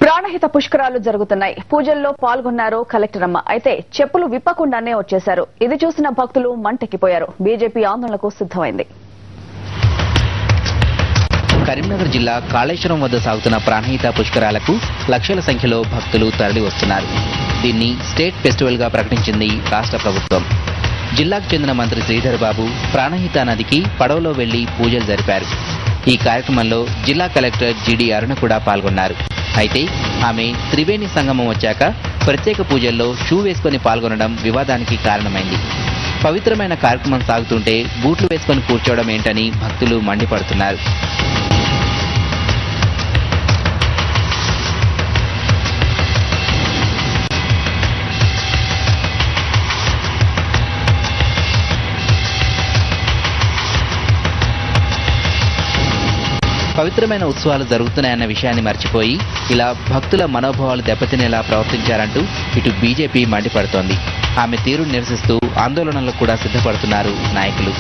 ప్రాణహిత పుష్కరాలు జరుగుతున్నాయి. పూజల్లో పాల్గొన్నారు కలెక్టర్ అమ్మ. అయితే చెప్పులు విప్పకుండానే వచ్చేశారు. ఇది చూసిన భక్తులు మంటెక్కిపోయారు. బీజేపీ ఆందోళనకు సిద్ధమైంది. కరీంనగర్ జిల్లా కాళేశ్వరం వద్ద సాగుతున్న ప్రాణహిత పుష్కరాలకు లక్షల సంఖ్యలో భక్తులు తరలి వస్తున్నారు. దీన్ని స్టేట్ ఫెస్టివల్ గా ప్రకటించింది రాష్ట్ర ప్రభుత్వం. జిల్లాకు చెందిన మంత్రి శ్రీధర్ బాబు ప్రాణహిత నదికి పడవలో వెళ్లి పూజలు జరిపారు. ఈ కార్యక్రమంలో జిల్లా కలెక్టర్ జిడి అరుణ కూడా పాల్గొన్నారు. అయితే ఆమె త్రివేణి సంగమం వచ్చాక ప్రత్యేక పూజల్లో షూ వేసుకుని పాల్గొనడం వివాదానికి కారణమైంది. పవిత్రమైన కార్యక్రమం సాగుతుంటే బూట్లు వేసుకుని కూర్చోవడం ఏంటని భక్తులు మండిపడుతున్నారు. పవిత్రమైన ఉత్సవాలు జరుగుతున్నాయన్న విషయాన్ని మర్చిపోయి ఇలా భక్తుల మనోభావాలు దెబ్బతినేలా ప్రవర్తించారంటూ ఇటు బీజేపీ మండిపడుతోంది. ఆమె తీరును నిరసిస్తూ ఆందోళనలకు కూడా సిద్ధపడుతున్నారు నాయకులు.